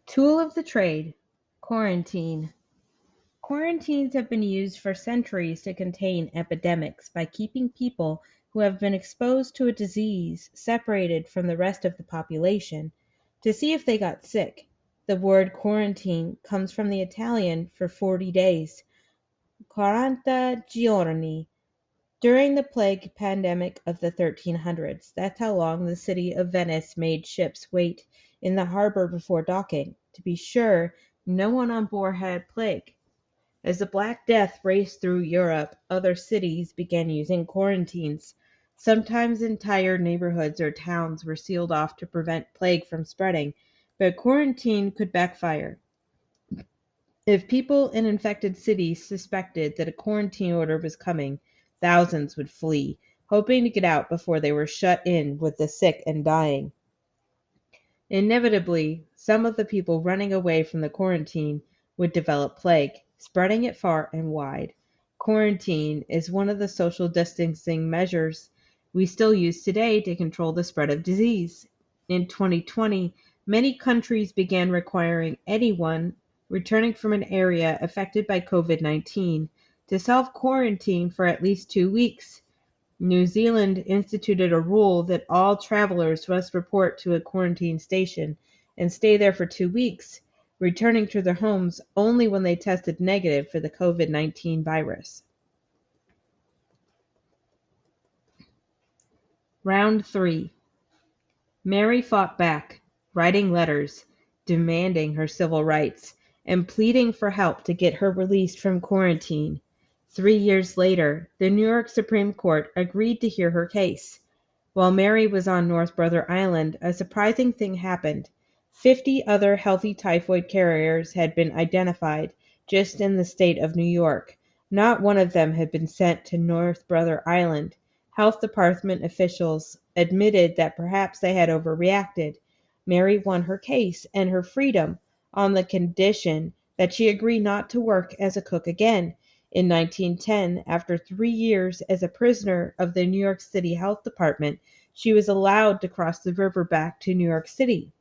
Tool of the trade: quarantine. Quarantines have been used for centuries to contain epidemics by keeping people who have been exposed to a disease separated from the rest of the population to see if they got sick. The word quarantine comes from the Italian for 40 days, quaranta giorni, during the plague pandemic of the 1300s. That's how long the city of Venice made ships wait in the harbor before docking, to be sure no one on board had plague. As the Black Death raced through Europe, other cities began using quarantines. Sometimes entire neighborhoods or towns were sealed off to prevent plague from spreading, but quarantine could backfire. If people in infected cities suspected that a quarantine order was coming, thousands would flee, hoping to get out before they were shut in with the sick and dying. Inevitably, some of the people running away from the quarantine would develop plague, spreading it far and wide. Quarantine is one of the social distancing measures we still use today to control the spread of disease. In 2020, many countries began requiring anyone returning from an area affected by COVID-19 to self-quarantine for at least 2 weeks. New Zealand instituted a rule that all travelers must report to a quarantine station and stay there for 2 weeks, returning to their homes only when they tested negative for the COVID-19 virus. Round 3. Mary fought back, writing letters, demanding her civil rights, and pleading for help to get her released from quarantine. 3 years later, the New York Supreme Court agreed to hear her case. While Mary was on North Brother Island, a surprising thing happened. 50 other healthy typhoid carriers had been identified just in the state of New York. Not one of them had been sent to North Brother Island. Health Department officials admitted that perhaps they had overreacted. Mary won her case and her freedom on the condition that she agree not to work as a cook again. In 1910, after 3 years as a prisoner of the New York City Health Department, she was allowed to cross the river back to New York City.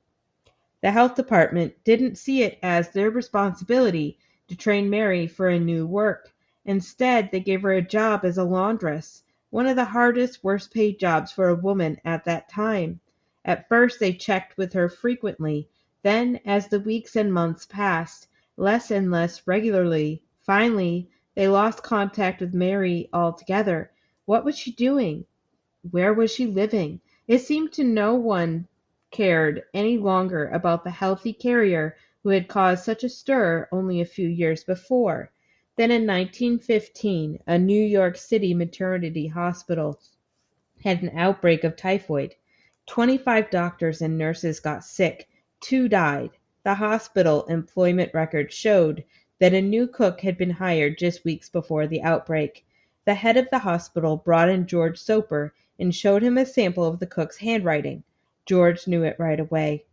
The Health Department didn't see it as their responsibility to train Mary for a new work. Instead, they gave her a job as a laundress, one of the hardest, worst paid jobs for a woman at that time. At first, they checked with her frequently. Then, as the weeks and months passed, less and less regularly, finally, they lost contact with Mary altogether. What was she doing? Where was she living? It seemed to no one cared any longer about the healthy carrier who had caused such a stir only a few years before. Then in 1915, a New York City maternity hospital had an outbreak of typhoid. 25 doctors and nurses got sick. 2 died. The hospital employment record showed that a new cook had been hired just weeks before the outbreak. The head of the hospital brought in George Soper and showed him a sample of the cook's handwriting. George knew it right away.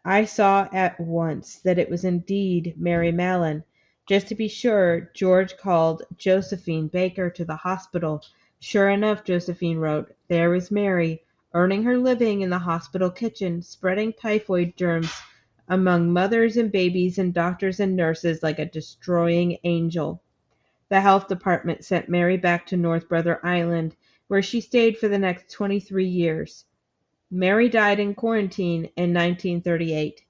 I saw at once that it was indeed Mary Mallon. Just to be sure, George called Josephine Baker to the hospital. Sure enough, Josephine wrote, there was Mary, earning her living in the hospital kitchen, spreading typhoid germs among mothers and babies and doctors and nurses like a destroying angel. The health department sent Mary back to North Brother Island, where she stayed for the next 23 years. Mary died in quarantine in 1938.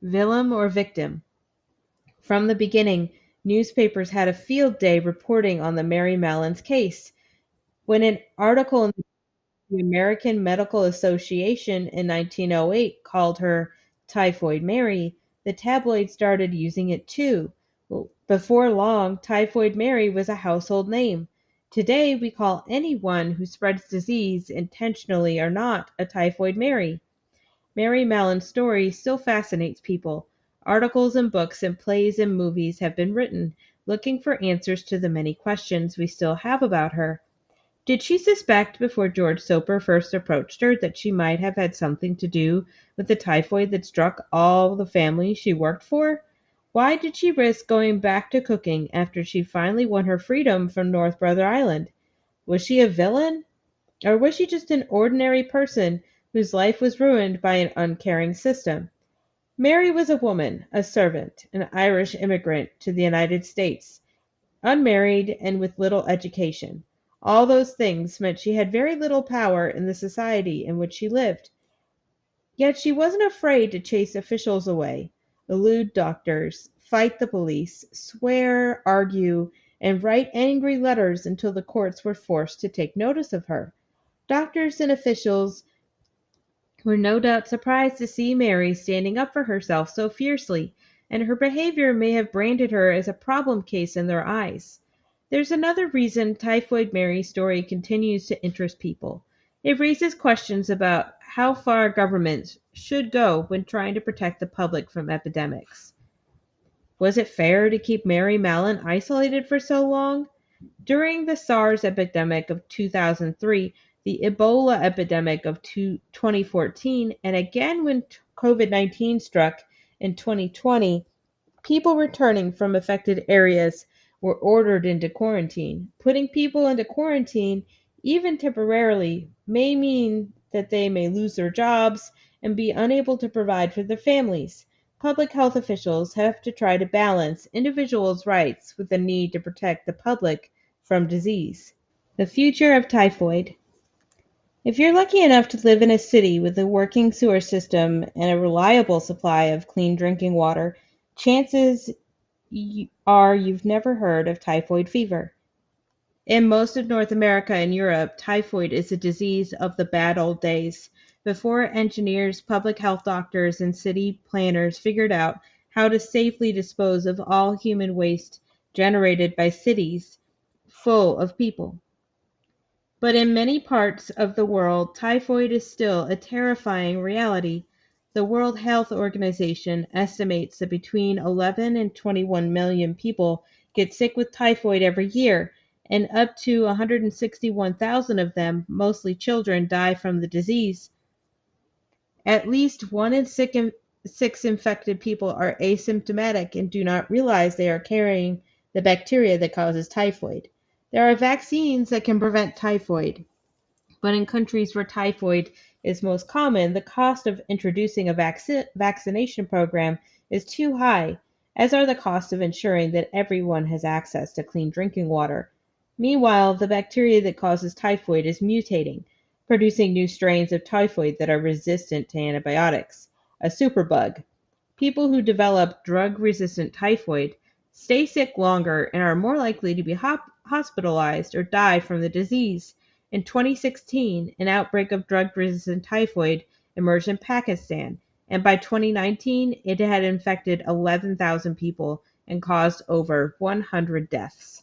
Villain or victim? From the beginning, newspapers had a field day reporting on the Mary Mallon's case. When an article in the American Medical Association in 1908 called her Typhoid Mary, the tabloids started using it too. Before long, Typhoid Mary was a household name. Today, we call anyone who spreads disease, intentionally or not, a Typhoid Mary. Mary Mallon's story still fascinates people. Articles and books and plays and movies have been written, looking for answers to the many questions we still have about her. Did she suspect before George Soper first approached her that she might have had something to do with the typhoid that struck all the family she worked for? Why did she risk going back to cooking after she finally won her freedom from North Brother Island? Was she a villain? Or was she just an ordinary person whose life was ruined by an uncaring system? Mary was a woman, a servant, an Irish immigrant to the United States, unmarried and with little education. All those things meant she had very little power in the society in which she lived. Yet she wasn't afraid to chase officials away, elude doctors, fight the police, swear, argue, and write angry letters until the courts were forced to take notice of her. Doctors and officials were no doubt surprised to see Mary standing up for herself so fiercely, and her behavior may have branded her as a problem case in their eyes. There's another reason Typhoid Mary's story continues to interest people. It raises questions about how far governments should go when trying to protect the public from epidemics. Was it fair to keep Mary Mallon isolated for so long? During the SARS epidemic of 2003, the Ebola epidemic of 2014, and again when COVID-19 struck in 2020, people returning from affected areas were ordered into quarantine. Putting people into quarantine, even temporarily, may mean that they may lose their jobs and be unable to provide for their families. Public health officials have to try to balance individuals' rights with the need to protect the public from disease. The future of typhoid. If you're lucky enough to live in a city with a working sewer system and a reliable supply of clean drinking water, chances are you've never heard of typhoid fever. In most of North America and Europe, typhoid is a disease of the bad old days, before engineers, public health doctors, and city planners figured out how to safely dispose of all human waste generated by cities full of people. But in many parts of the world, typhoid is still a terrifying reality. The World Health Organization estimates that between 11 and 21 million people get sick with typhoid every year, and up to 161,000 of them, mostly children, die from the disease. At least 1 in 6 infected people are asymptomatic and do not realize they are carrying the bacteria that causes typhoid. There are vaccines that can prevent typhoid, but in countries where typhoid is most common, the cost of introducing a vaccination program is too high, as are the costs of ensuring that everyone has access to clean drinking water. Meanwhile, the bacteria that causes typhoid is mutating, producing new strains of typhoid that are resistant to antibiotics, a superbug. People who develop drug-resistant typhoid stay sick longer and are more likely to be hospitalized or die from the disease. In 2016, an outbreak of drug-resistant typhoid emerged in Pakistan, and by 2019, it had infected 11,000 people and caused over 100 deaths.